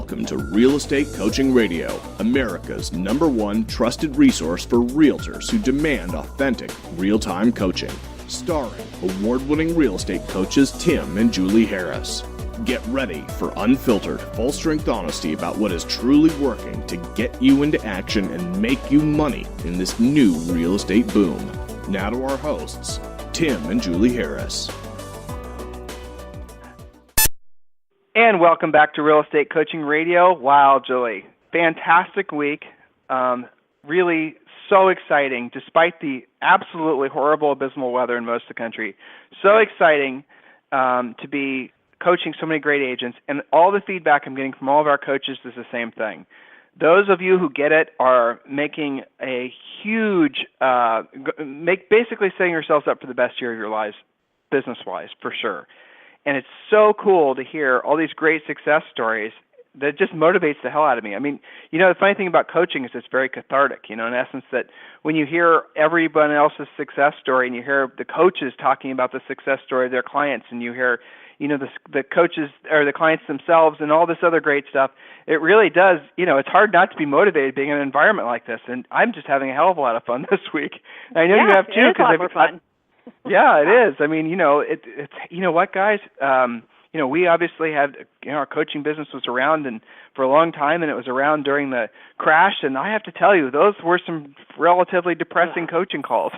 Welcome to Real Estate Coaching Radio, America's #1 trusted resource for realtors who demand authentic, real-time coaching. Starring award-winning real estate coaches Tim and Julie Harris. Get ready for unfiltered, full-strength honesty about what is truly working to get you into action and make you money in this new real estate boom. Now to our hosts, Tim and Julie Harris. And welcome back to Real Estate Coaching Radio. Wow, Julie, fantastic week. Really so exciting, despite the absolutely horrible, abysmal weather in most of the country. So exciting to be coaching so many great agents. And all the feedback I'm getting from all of our coaches is the same thing. Those of you who get it are making a huge, basically setting yourselves up for the best year of your lives, business-wise, for sure. And it's so cool to hear all these great success stories that just motivates the hell out of me. I mean, you know, the funny thing about coaching is it's very cathartic, you know, in essence, that when you hear everyone else's success story and you hear the coaches talking about the success story of their clients and you hear, you know, the coaches or the clients themselves and all this other great stuff, it really does, you know, it's hard not to be motivated being in an environment like this. And I'm just having a hell of a lot of fun this week. I know you have too. It's a lot more fun. Yeah, it is. I mean, you know, it's you know what, guys? You know, we obviously had, you know, our coaching business was around and for a long time, and it was around during the crash. And I have to tell you, those were some relatively depressing coaching calls.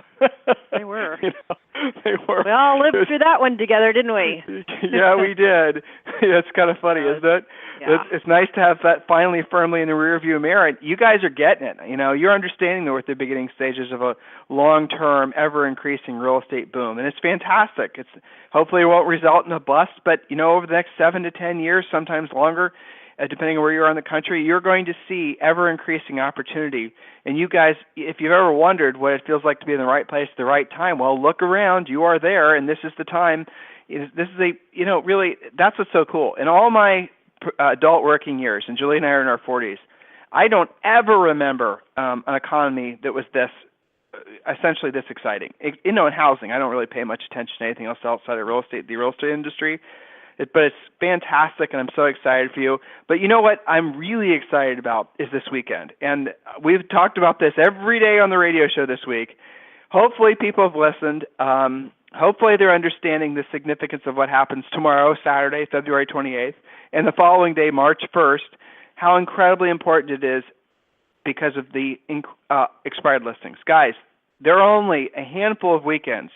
They were. You know, they were. We all lived through that one together, didn't we? Yeah, we did. It's kind of funny, isn't it? Yeah. It's nice to have that finally firmly in the rearview mirror. You guys are getting it. You know, you're understanding that we're at the beginning stages of a long-term, ever-increasing real estate boom, and it's fantastic. It's hopefully it won't result in a bust, but you know, over the next 7 to 10 years, sometimes longer, depending on where you are in the country, you're going to see ever-increasing opportunity. And you guys, if you've ever wondered what it feels like to be in the right place at the right time, well, look around. You are there, and this is the time. This is a, you know, really, that's what's so cool. In all my adult working years, and Julie and I are in our 40s, I don't ever remember an economy that was this, essentially this exciting. You know, in housing, I don't really pay much attention to anything else outside of real estate, the real estate industry. But it's fantastic, and I'm so excited for you. But you know what I'm really excited about is this weekend. And we've talked about this every day on the radio show this week. Hopefully people have listened. Hopefully they're understanding the significance of what happens tomorrow, Saturday, February 28th, and the following day, March 1st, how incredibly important it is because of the expired listings. Guys, there are only a handful of weekends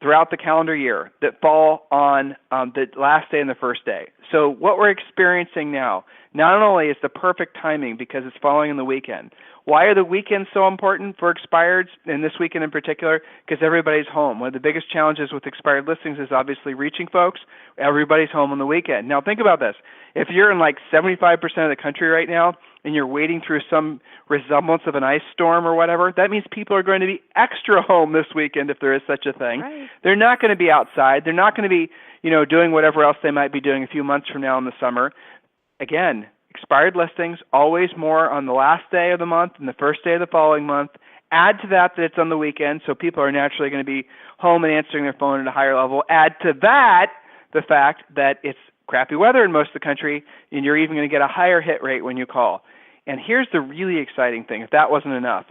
throughout the calendar year that fall on the last day and the first day. So what we're experiencing now, not only is the perfect timing because it's falling on the weekend. Why are the weekends so important for expireds, and this weekend in particular? Because everybody's home. One of the biggest challenges with expired listings is obviously reaching folks. Everybody's home on the weekend. Now think about this. If you're in like 75% of the country right now and you're wading through some resemblance of an ice storm or whatever, that means people are going to be extra home this weekend if there is such a thing. Right. They're not going to be outside. They're not going to be, you know, doing whatever else they might be doing a few months from now in the summer. Again, expired listings, always more on the last day of the month and the first day of the following month. Add to that it's on the weekend, so people are naturally going to be home and answering their phone at a higher level. Add to that the fact that it's crappy weather in most of the country, and you're even going to get a higher hit rate when you call. And here's the really exciting thing, if that wasn't enough.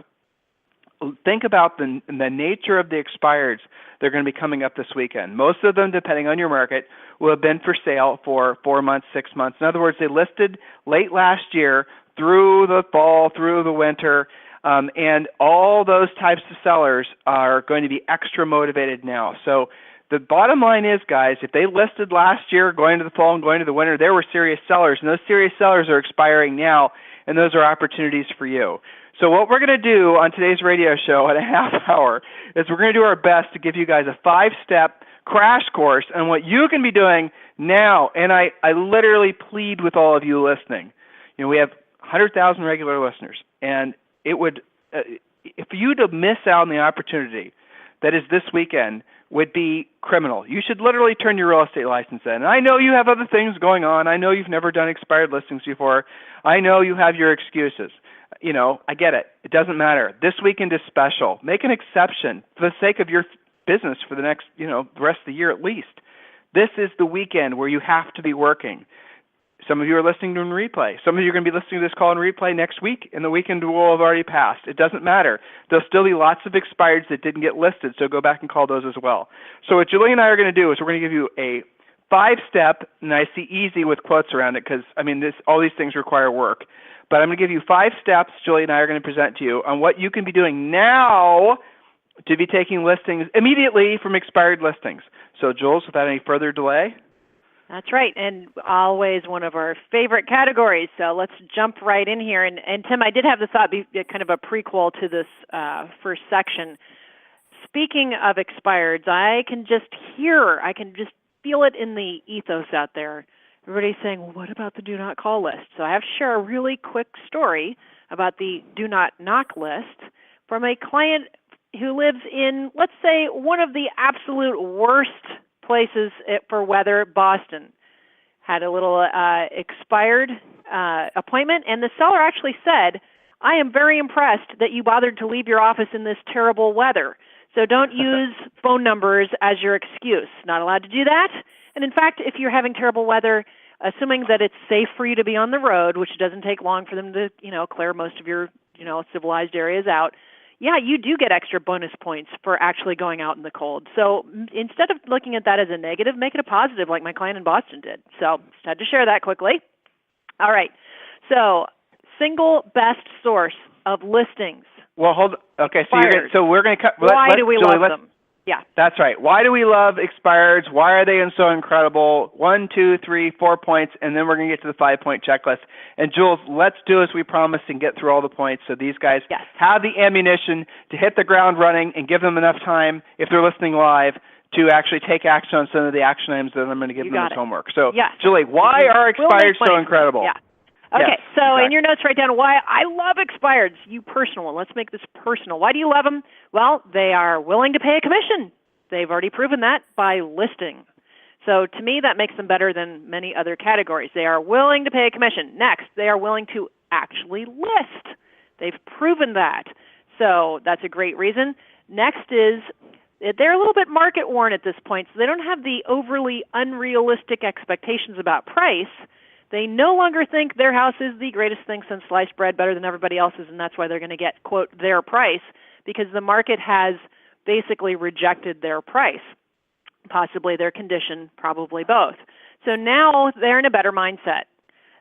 Think about the nature of the expireds that are going to be coming up this weekend. Most of them, depending on your market, will have been for sale for 4 months, 6 months. In other words, they listed late last year through the fall, through the winter, and all those types of sellers are going to be extra motivated now. So the bottom line is, guys, if they listed last year going to the fall and going to the winter, there were serious sellers, and those serious sellers are expiring now, and those are opportunities for you. So what we're going to do on today's radio show at a half hour is we're going to do our best to give you guys a 5-step crash course on what you can be doing now. And I literally plead with all of you listening. You know, we have 100,000 regular listeners, and it would, if you to miss out on the opportunity that is this weekend would be criminal. You should literally turn your real estate license in. And I know you have other things going on. I know you've never done expired listings before. I know you have your excuses. You know, I get it. It doesn't matter. This weekend is special. Make an exception for the sake of your business for the next, you know, the rest of the year at least. This is the weekend where you have to be working. Some of you are listening to in replay. Some of you are going to be listening to this call in replay next week, and the weekend will have already passed. It doesn't matter. There'll still be lots of expireds that didn't get listed, so go back and call those as well. So what Julie and I are going to do is we're going to give you a 5-step, and I see easy with quotes around it because, all these things require work. But I'm going to give you 5 steps Julie and I are going to present to you on what you can be doing now to be taking listings immediately from expired listings. So, Jules, without any further delay. That's right, and always one of our favorite categories. So let's jump right in here. And Tim, I did have the thought be kind of a prequel to this first section. Speaking of expireds, I can just feel it in the ethos out there. Everybody's saying, well, what about the do not call list? So I have to share a really quick story about the do not knock list from a client who lives in, let's say, one of the absolute worst places for weather, Boston. Had a little expired appointment, and the seller actually said, I am very impressed that you bothered to leave your office in this terrible weather. So don't use phone numbers as your excuse. Not allowed to do that. And in fact, if you're having terrible weather, assuming that it's safe for you to be on the road, which doesn't take long for them to, clear most of your, civilized areas out, yeah, you do get extra bonus points for actually going out in the cold. So instead of looking at that as a negative, make it a positive like my client in Boston did. So just had to share that quickly. All right. So single best source of listings. Well, hold. Okay, so we're going to cut. Why do we love them? Yeah. That's right. Why do we love expireds? Why are they so incredible? 1, 2, 3, 4 points, and then we're going to get to the 5-point checklist. And Jules, let's do as we promised and get through all the points so these guys have the ammunition to hit the ground running and give them enough time, if they're listening live, to actually take action on some of the action items that I'm going to give them as homework. So, Julie, why are expireds so incredible? Yeah. Okay, in your notes, write down why I love expireds. You personal one. Let's make this personal. Why do you love them? Well, they are willing to pay a commission. They've already proven that by listing. So to me, that makes them better than many other categories. They are willing to pay a commission. Next, they are willing to actually list. They've proven that. So that's a great reason. Next is they're a little bit market worn at this point, so they don't have the overly unrealistic expectations about price. They no longer think their house is the greatest thing since sliced bread, better than everybody else's, and that's why they're going to get, quote, their price, because the market has basically rejected their price, possibly their condition, probably both. So now they're in a better mindset.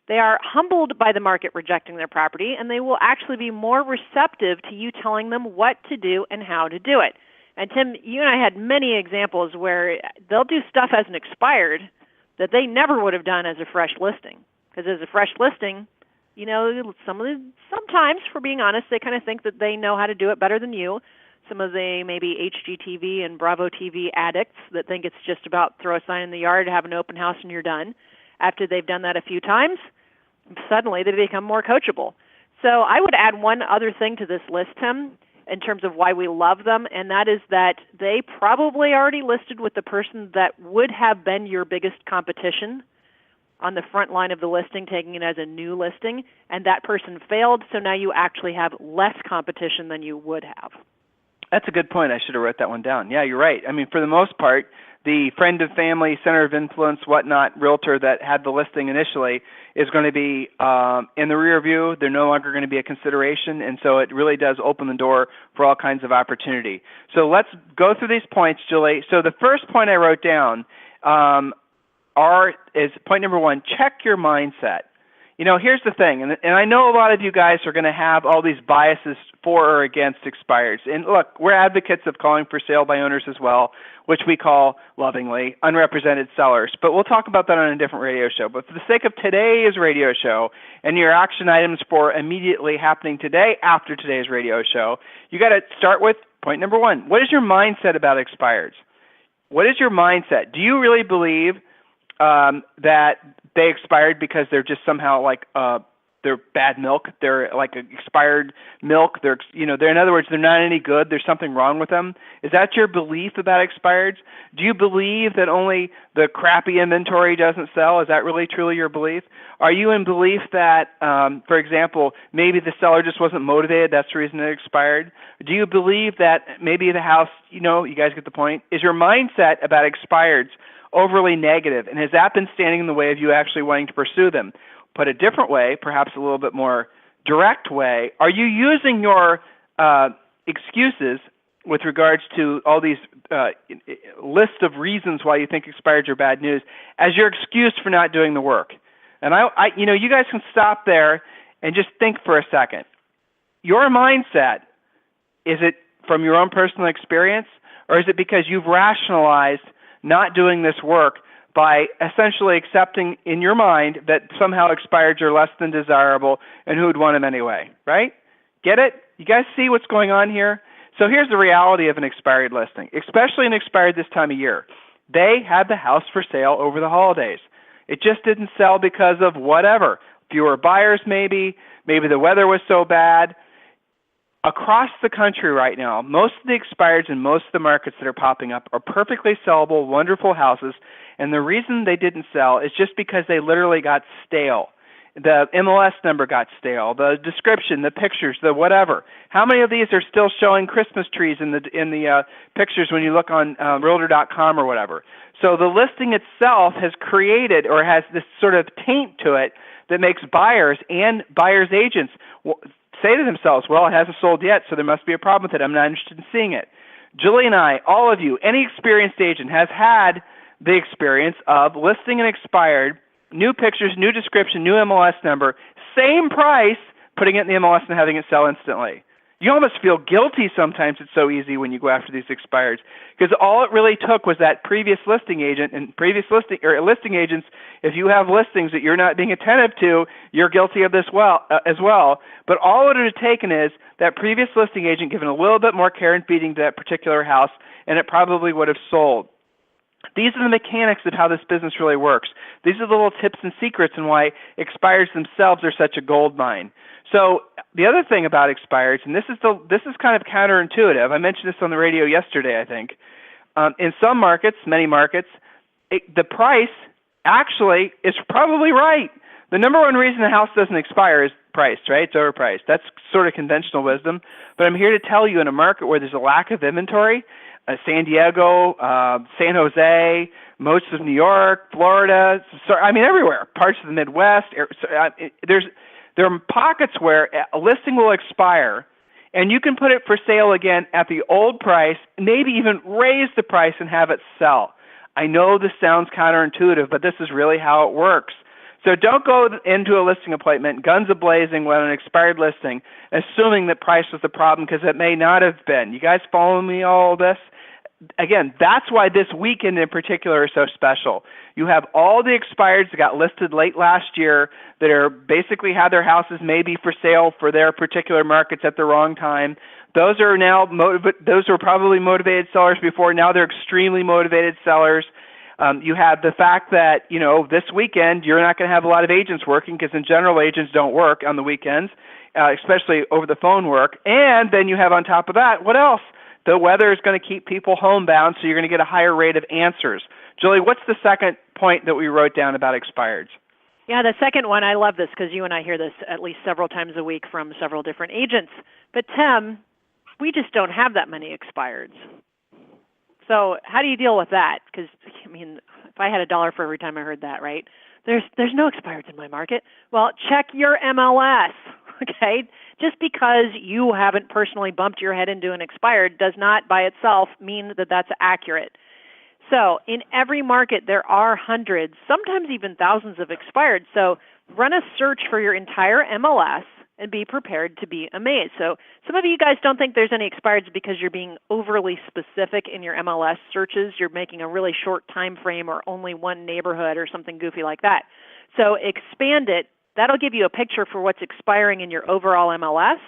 They are humbled by the market rejecting their property, and they will actually be more receptive to you telling them what to do and how to do it. And Tim, you and I had many examples where they'll do stuff as an expired that they never would have done as a fresh listing. Because as a fresh listing, sometimes, for being honest, they kind of think that they know how to do it better than you. Some of the maybe HGTV and Bravo TV addicts that think it's just about throw a sign in the yard, have an open house, and you're done. After they've done that a few times, suddenly they become more coachable. So I would add one other thing to this list, Tim, in terms of why we love them, and that is that they probably already listed with the person that would have been your biggest competition on the front line of the listing, taking it as a new listing, and that person failed, so now you actually have less competition than you would have. That's a good point. I should have wrote that one down. Yeah, you're right. I mean, for the most part, the friend of family, center of influence, whatnot, realtor that had the listing initially is going to be in the rear view. They're no longer going to be a consideration, and so it really does open the door for all kinds of opportunity. So let's go through these points, Julie. So the first point I wrote down is point number 1, check your mindset. Here's the thing, and I know a lot of you guys are going to have all these biases for or against expireds. And look, we're advocates of calling for sale by owners as well, which we call lovingly unrepresented sellers. But we'll talk about that on a different radio show. But for the sake of today's radio show and your action items for immediately happening today after today's radio show, you got to start with point number 1. What is your mindset about expireds? What is your mindset? Do you really believe that they expired because they're just somehow like they're bad milk? They're like expired milk. They're in other words, they're not any good. There's something wrong with them. Is that your belief about expireds? Do you believe that only the crappy inventory doesn't sell? Is that really truly your belief? Are you in belief that, for example, maybe the seller just wasn't motivated? That's the reason it expired. Do you believe that maybe the house, you guys get the point? Is your mindset about expireds overly negative? And has that been standing in the way of you actually wanting to pursue them? Put a different way, perhaps a little bit more direct way, are you using your excuses with regards to all these list of reasons why you think expireds are bad news as your excuse for not doing the work? And you guys can stop there and just think for a second. Your mindset, is it from your own personal experience, or is it because you've rationalized not doing this work by essentially accepting in your mind that somehow expireds are less than desirable and who would want them anyway, right? Get it? You guys see what's going on here? So here's the reality of an expired listing, especially an expired this time of year. They had the house for sale over the holidays. It just didn't sell because of whatever. Fewer buyers maybe the weather was so bad. Across the country right now, most of the expireds in most of the markets that are popping up are perfectly sellable, wonderful houses, and the reason they didn't sell is just because they literally got stale. The MLS number got stale, the description, the pictures, the whatever. How many of these are still showing Christmas trees in the pictures when you look on Realtor.com or whatever? So the listing itself has created or has this sort of taint to it that makes buyers and buyers' agents say to themselves, well, it hasn't sold yet, so there must be a problem with it. I'm not interested in seeing it. Julie and I, all of you, any experienced agent has had the experience of listing an expired, new pictures, new description, new MLS number, same price, putting it in the MLS and having it sell instantly. You almost feel guilty sometimes. It's so easy when you go after these expireds because all it really took was that previous listing agent and previous listing agents. If you have listings that you're not being attentive to, you're guilty of this as well. But all it would have taken is that previous listing agent giving a little bit more care and feeding to that particular house, and it probably would have sold. These are the mechanics of how this business really works. These are the little tips and secrets and why expireds themselves are such a gold mine. So the other thing about expireds, and this is kind of counterintuitive. I mentioned this on the radio yesterday, I think. In some markets, many markets, the price actually is probably right. The number one reason a house doesn't expire is price, right? It's overpriced. That's sort of conventional wisdom. But I'm here to tell you in a market where there's a lack of inventory, San Diego, San Jose, most of New York, Florida, everywhere, parts of the Midwest. There are pockets where a listing will expire, and you can put it for sale again at the old price, maybe even raise the price and have it sell. I know this sounds counterintuitive, but this is really how it works. So don't go into a listing appointment, guns a-blazing with an expired listing, assuming that price was the problem, because it may not have been. You guys follow me all this? Again, that's why this weekend in particular is so special. You have all the expireds that got listed late last year that are basically had their houses maybe for sale for their particular markets at the wrong time. Those are now those were probably motivated sellers before. Now they're extremely motivated sellers. You have the fact that, this weekend you're not going to have a lot of agents working because in general agents don't work on the weekends, especially over the phone work. And then you have on top of that, what else? The weather is going to keep people homebound, so you're going to get a higher rate of answers. Julie, what's the second point that we wrote down about expireds? Yeah, the second one, I love this because you and I hear this at least several times a week from several different agents. But Tim, we just don't have that many expireds. So how do you deal with that? Because, if I had $1 for every time I heard that, right? There's no expireds in my market. Well, check your MLS, okay? Just because you haven't personally bumped your head into an expired does not by itself mean that that's accurate. So in every market, there are hundreds, sometimes even thousands of expired. So run a search for your entire MLS and be prepared to be amazed. So some of you guys don't think there's any expireds because you're being overly specific in your MLS searches. You're making a really short time frame or only one neighborhood or something goofy like that. So expand it. That'll give you a picture for what's expiring in your overall MLS,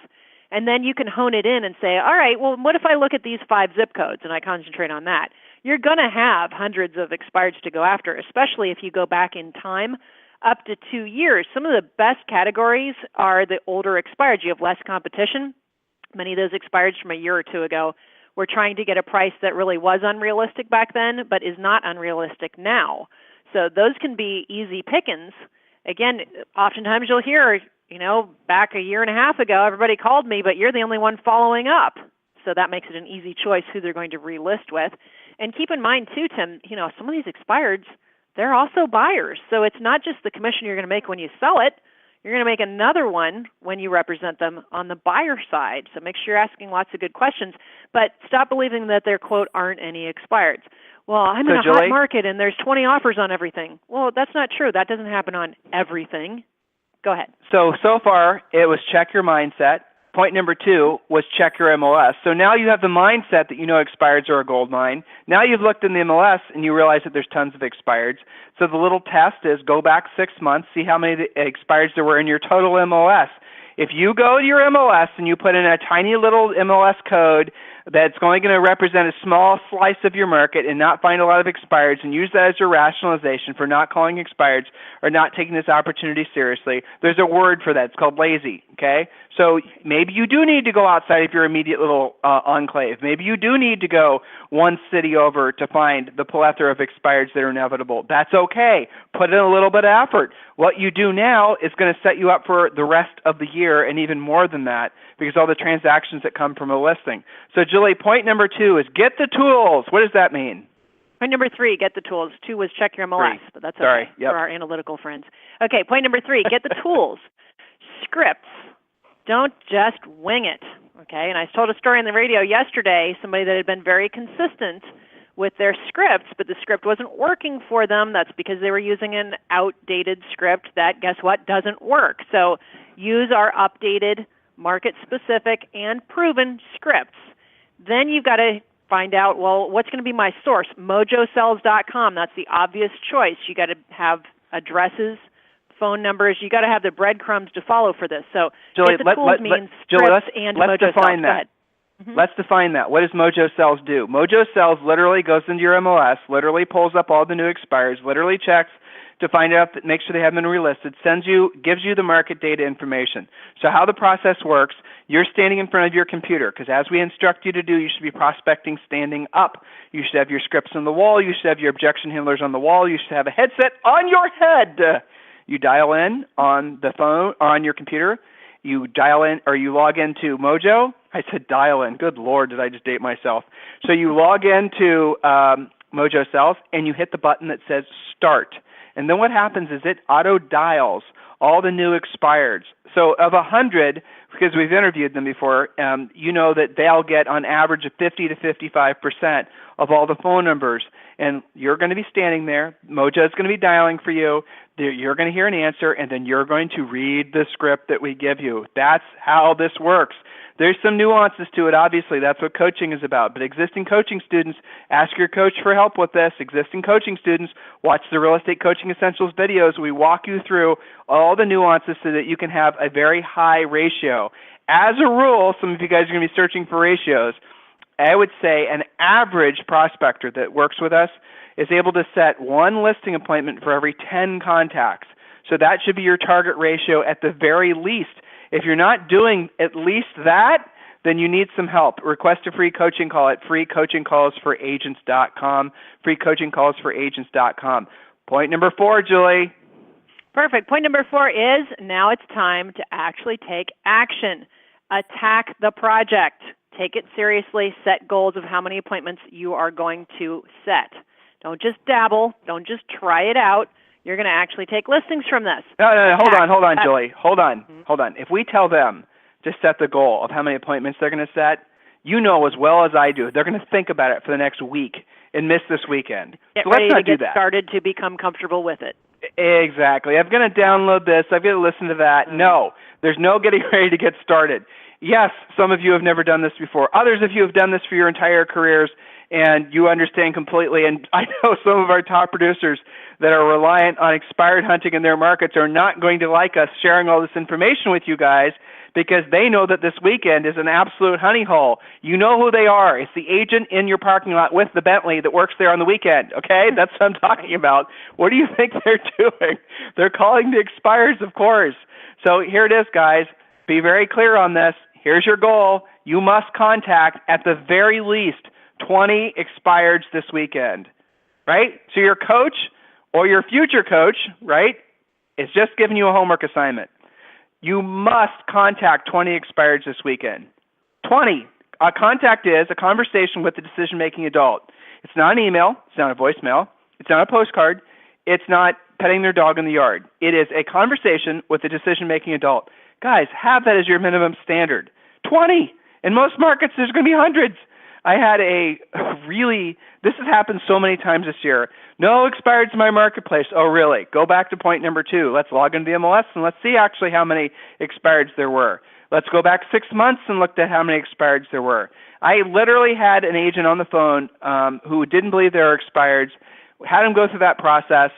and then you can hone it in and say, all right, well, what if I look at these 5 zip codes and I concentrate on that? You're going to have hundreds of expireds to go after, especially if you go back in time up to 2 years. Some of the best categories are the older expireds. You have less competition. Many of those expireds from a year or two ago were trying to get a price that really was unrealistic back then, but is not unrealistic now. So those can be easy pickings. Again, oftentimes you'll hear, back a year and a half ago, everybody called me, but you're the only one following up. So that makes it an easy choice who they're going to relist with. And keep in mind too, Tim, some of these expireds, they're also buyers. So it's not just the commission you're going to make when you sell it. You're going to make another one when you represent them on the buyer side. So make sure you're asking lots of good questions. But stop believing that there, quote, aren't any expireds. Well, I'm in a hot market and there's 20 offers on everything. Well, that's not true. That doesn't happen on everything. Go ahead. So far, it was check your mindset. Point number 2 was check your MLS. So now you have the mindset that expireds are a gold mine. Now you've looked in the MLS and you realize that there's tons of expireds. So the little test is go back 6 months, see how many expireds there were in your total MLS. If you go to your MLS and you put in a tiny little MLS code that's only going to represent a small slice of your market and not find a lot of expireds and use that as your rationalization for not calling expireds or not taking this opportunity seriously, there's a word for that. It's called lazy, okay? So maybe you do need to go outside of your immediate little enclave. Maybe you do need to go one city over to find the plethora of expireds that are inevitable. That's okay. Put in a little bit of effort. What you do now is going to set you up for the rest of the year and even more than that because all the transactions that come from a listing. So, Julie, point number 2 is get the tools. What does that mean? Point number 3, get the tools. 2 was check your MLS, but that's okay for our analytical friends. Okay, point number 3, get the tools. Scripts. Don't just wing it, okay? And I told a story on the radio yesterday, somebody that had been very consistent with their scripts, but the script wasn't working for them. That's because they were using an outdated script that, guess what, doesn't work. So use our updated, market-specific, and proven scripts. Then you've got to find out, well, what's going to be my source? MojoSells.com, that's the obvious choice. You got to have addresses, phone numbers. You got to have the breadcrumbs to follow for this. So Julie, the tools means scripts and Mojo Sells. Define that. Let's define that. What does Mojo Sells do? Mojo Sells literally goes into your MLS, literally pulls up all the new expires, literally checks to find out, make sure they haven't been relisted, gives you the market data information. So how the process works, you're standing in front of your computer because as we instruct you to do, you should be prospecting standing up. You should have your scripts on the wall. You should have your objection handlers on the wall. You should have a headset on your head. You dial in on the phone or on your computer. You dial in or you log into Mojo. I said dial in. Good Lord, did I just date myself? So you log into Mojo Sells and you hit the button that says start. And then what happens is it auto-dials all the new expireds. So of 100, because we've interviewed them before, you know that they'll get on average of 50 to 55% of all the phone numbers. And you're going to be standing there. Mojo is going to be dialing for you. You're going to hear an answer, and then you're going to read the script that we give you. That's how this works. There's some nuances to it, obviously. That's what coaching is about. But existing coaching students, ask your coach for help with this. Existing coaching students, watch the Real Estate Coaching Essentials videos. We walk you through all the nuances so that you can have a very high ratio. As a rule, some of you guys are going to be searching for ratios. I would say an average prospector that works with us is able to set one listing appointment for every 10 contacts. So that should be your target ratio at the very least. If you're not doing at least that, then you need some help. Request a free coaching call at freecoachingcallsforagents.com, freecoachingcallsforagents.com. Point number 4, Julie. Perfect. Point number 4 is now it's time to actually take action. Attack the project. Take it seriously. Set goals of how many appointments you are going to set. Don't just dabble. Don't just try it out. You're going to actually take listings from this. No, hold on, Julie. Hold on. If we tell them to set the goal of how many appointments they're going to set, you know as well as I do, they're going to think about it for the next week and miss this weekend. Get ready to get started to become comfortable with it. Exactly. I'm going to download this. I'm going to listen to that. No, there's no getting ready to get started. Yes, some of you have never done this before. Others of you have done this for your entire careers, and you understand completely. And I know some of our top producers that are reliant on expired hunting in their markets are not going to like us sharing all this information with you guys because they know that this weekend is an absolute honey hole. You know who they are. It's the agent in your parking lot with the Bentley that works there on the weekend, okay? That's what I'm talking about. What do you think they're doing? They're calling the expires, of course. So here it is, guys. Be very clear on this. Here's your goal. You must contact, at the very least, 20 expireds this weekend, right? So your coach or your future coach, right, is just giving you a homework assignment. You must contact 20 expireds this weekend. 20. A contact is a conversation with the decision-making adult. It's not an email. It's not a voicemail. It's not a postcard. It's not petting their dog in the yard. It is a conversation with the decision-making adult. Guys, have that as your minimum standard. 20. In most markets, there's going to be hundreds. I had this has happened so many times this year. No expireds in my marketplace. Oh, really? Go back to point number 2. Let's log into the MLS and let's see actually how many expireds there were. Let's go back 6 months and look at how many expireds there were. I literally had an agent on the phone who didn't believe there were expireds, had him go through that process.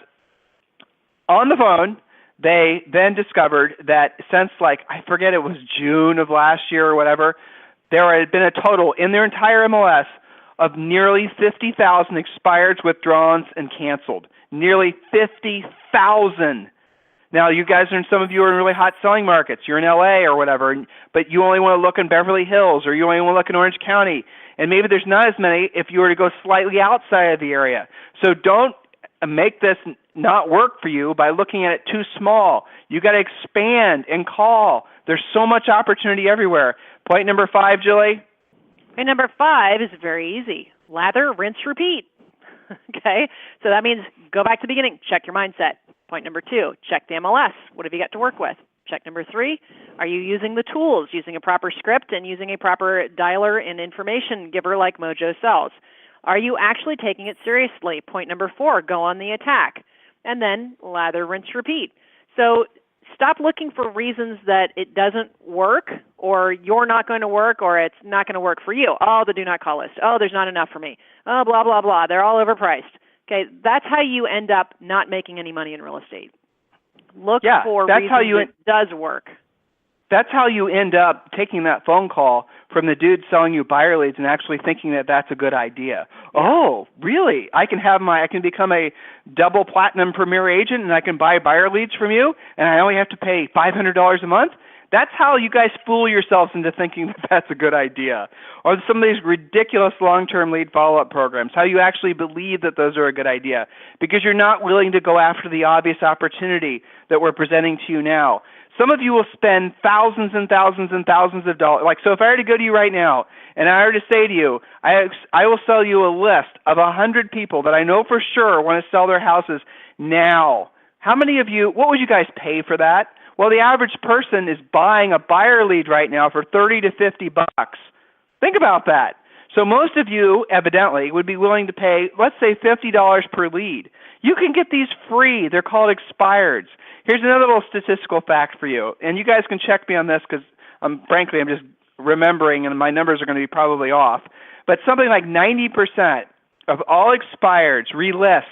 On the phone, they then discovered that since, I forget, it was June of last year or whatever, there had been a total in their entire MLS of nearly 50,000 expireds, withdrawals, and canceled. Nearly 50,000. Now, you guys some of you are in really hot selling markets. You're in LA or whatever, but you only want to look in Beverly Hills or you only want to look in Orange County. And maybe there's not as many if you were to go slightly outside of the area. So don't make this not work for you by looking at it too small. You got to expand and call. There's so much opportunity everywhere. Point number 5, Julie. Point number 5 is very easy. Lather, rinse, repeat. Okay, so that means go back to the beginning. Check your mindset. Point number 2, check the MLS. What have you got to work with? Check number 3, are you using the tools, using a proper script and using a proper dialer and information giver like Mojo sells? Are you actually taking it seriously? Point number 4, go on the attack. And then lather, rinse, repeat. So stop looking for reasons that it doesn't work or you're not going to work or it's not going to work for you. Oh, the do not call list. Oh, there's not enough for me. Oh, blah, blah, blah. They're all overpriced. Okay, that's how you end up not making any money in real estate. Look for reasons it does work. That's how you end up taking that phone call from the dude selling you buyer leads and actually thinking that that's a good idea. Yeah. Oh, really? I can become a double platinum premier agent and I can buy buyer leads from you and I only have to pay $500 a month? That's how you guys fool yourselves into thinking that that's a good idea. Or some of these ridiculous long-term lead follow-up programs, how you actually believe that those are a good idea because you're not willing to go after the obvious opportunity that we're presenting to you now. Some of you will spend thousands and thousands and thousands of dollars. So if I were to go to you right now and I were to say to you, I will sell you a list of 100 people that I know for sure want to sell their houses now. How many of you, what would you guys pay for that? Well, the average person is buying a buyer lead right now for $30 to $50. Think about that. So most of you, evidently, would be willing to pay, let's say, $50 per lead. You can get these free. They're called expireds. Here's another little statistical fact for you, and you guys can check me on this because, frankly, I'm just remembering, and my numbers are going to be probably off. But something like 90% of all expireds relist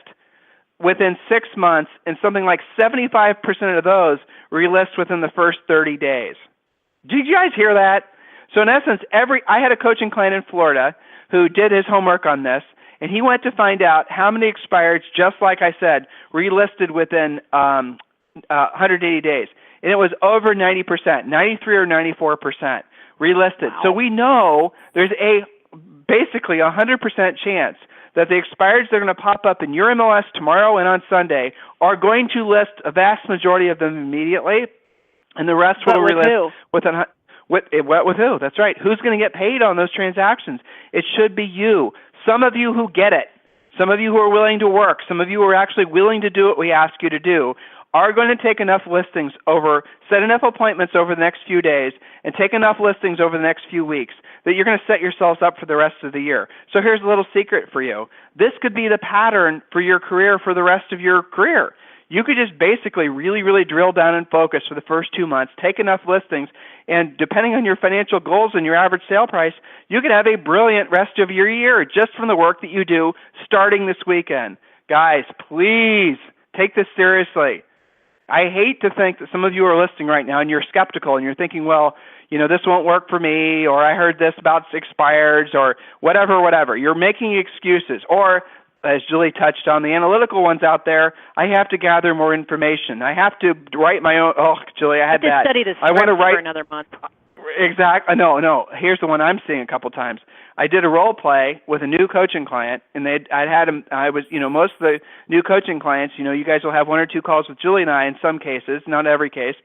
within 6 months, and something like 75% of those relist within the first 30 days. Did you guys hear that? So in essence, I had a coaching client in Florida who did his homework on this, and he went to find out how many expireds, just like I said, relisted within 180 days. And it was over 90%, 93 or 94% relisted. Wow. So we know there's basically 100% chance that the expireds that are going to pop up in your MLS tomorrow and on Sunday are going to list a vast majority of them immediately, and the rest will relist with who? That's right. Who's going to get paid on those transactions? It should be you. Some of you who get it, some of you who are willing to work, some of you who are actually willing to do what we ask you to do, are going to take enough listings set enough appointments over the next few days and take enough listings over the next few weeks that you're going to set yourselves up for the rest of the year. So here's a little secret for you. This could be the pattern for your career for the rest of your career. You could just basically really, really drill down and focus for the first 2 months, take enough listings, and depending on your financial goals and your average sale price, you could have a brilliant rest of your year just from the work that you do starting this weekend. Guys, please take this seriously. I hate to think that some of you are listening right now and you're skeptical and you're thinking, well, this won't work for me, or I heard this about expireds, or whatever. You're making excuses. Or, as Julie touched on, the analytical ones out there, I have to gather more information. I have to write my own. Oh, Julie, I had that. Study this for another month. Exactly. No. Here's the one I'm seeing a couple times. I did a role play with a new coaching client, and most of the new coaching clients, you guys will have one or two calls with Julie and I in some cases, not every case,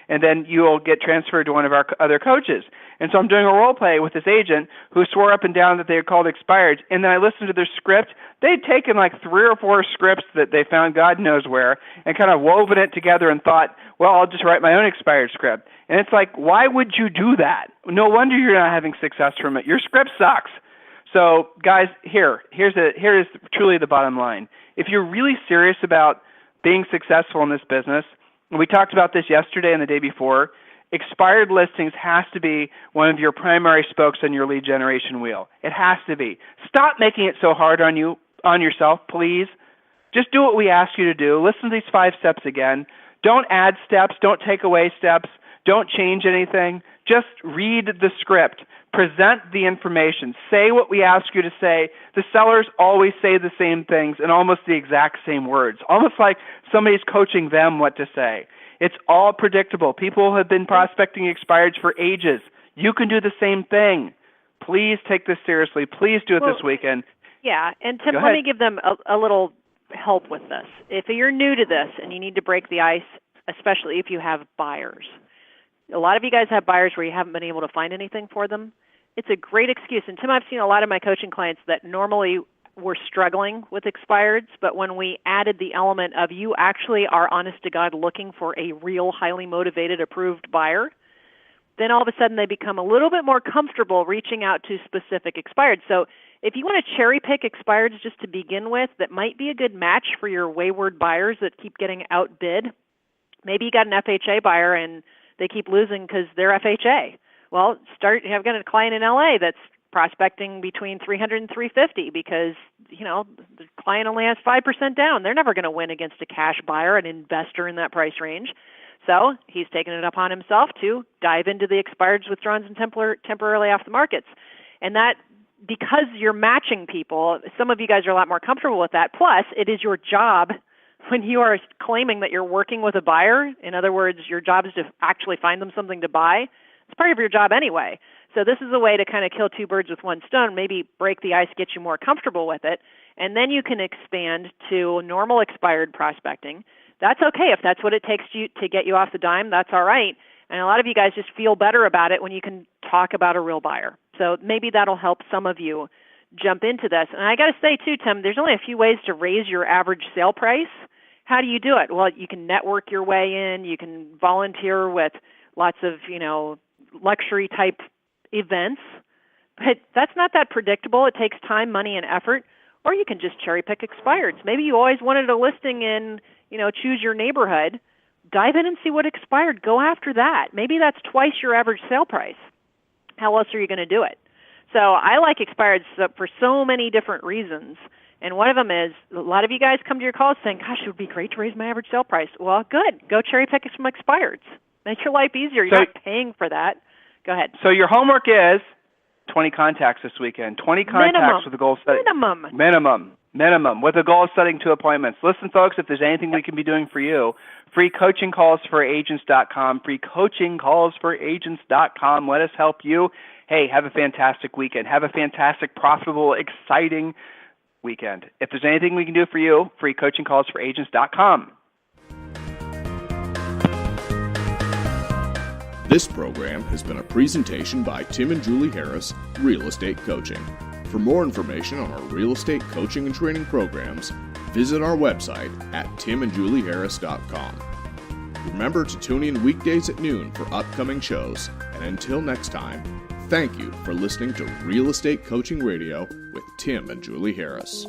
and then you'll get transferred to one of our other coaches. And so I'm doing a role play with this agent who swore up and down that they had called expired, and then I listened to their script. They'd taken like 3 or 4 scripts that they found God knows where and kind of woven it together and thought, well, I'll just write my own expired script. And it's like, why would you do that? No wonder you're not having success from it. Your script sucks. So, guys, here is truly the bottom line. If you're really serious about being successful in this business, and we talked about this yesterday and the day before, expired listings has to be one of your primary spokes on your lead generation wheel. It has to be. Stop making it so hard on yourself, please. Just do what we ask you to do. Listen to these 5 steps again. Don't add steps. Don't take away steps. Don't change anything. Just read the script. Present the information. Say what we ask you to say. The sellers always say the same things in almost the exact same words, almost like somebody's coaching them what to say. It's all predictable. People have been prospecting expireds for ages. You can do the same thing. Please take this seriously. Please do it this weekend. Yeah, and Tim, let me give them a little help with this. If you're new to this and you need to break the ice, especially if you have buyers, a lot of you guys have buyers where you haven't been able to find anything for them. It's a great excuse. And Tim, I've seen a lot of my coaching clients that normally were struggling with expireds, but when we added the element of you actually are honest to God looking for a real highly motivated approved buyer, then all of a sudden they become a little bit more comfortable reaching out to specific expireds. So if you want to cherry pick expireds just to begin with, that might be a good match for your wayward buyers that keep getting outbid. Maybe you got an FHA buyer and they keep losing because they're FHA. Well, I've got a client in LA that's prospecting between 300 and 350 because, the client only has 5% down. They're never going to win against a cash buyer, an investor in that price range. So he's taken it upon himself to dive into the expireds, withdrawns, and temporarily off the markets. And that, because you're matching people, some of you guys are a lot more comfortable with that. Plus, it is your job when you are claiming that you're working with a buyer. In other words, your job is to actually find them something to buy. It's part of your job anyway. So this is a way to kind of kill 2 birds with one stone, maybe break the ice, get you more comfortable with it, and then you can expand to normal expired prospecting. That's okay. If that's what it takes to get you off the dime, that's all right. And a lot of you guys just feel better about it when you can talk about a real buyer. So maybe that'll help some of you jump into this. And I got to say, too, Tim, there's only a few ways to raise your average sale price. How do you do it? Well, you can network your way in. You can volunteer with lots of, luxury-type events. But that's not that predictable. It takes time, money, and effort. Or you can just cherry-pick expireds. Maybe you always wanted a listing in, choose your neighborhood. Dive in and see what expired. Go after that. Maybe that's twice your average sale price. How else are you going to do it? So I like expireds for so many different reasons. And one of them is a lot of you guys come to your calls saying, gosh, it would be great to raise my average sale price. Well, good. Go cherry-pick some expireds. Make your life easier. You're not paying for that. Go ahead. So your homework is 20 contacts this weekend. 20 contacts with a goal of setting. Minimum with a goal of setting 2 appointments. Listen, folks, if there's anything we can be doing for you, free coaching calls for agents.com, free coaching calls for agents.com. Let us help you. Hey, have a fantastic weekend. Have a fantastic, profitable, exciting weekend. If there's anything we can do for you, free coaching calls for agents.com. This program has been a presentation by Tim and Julie Harris, Real Estate Coaching. For more information on our real estate coaching and training programs, visit our website at timandjulieharris.com. Remember to tune in weekdays at noon for upcoming shows, and until next time, thank you for listening to Real Estate Coaching Radio with Tim and Julie Harris.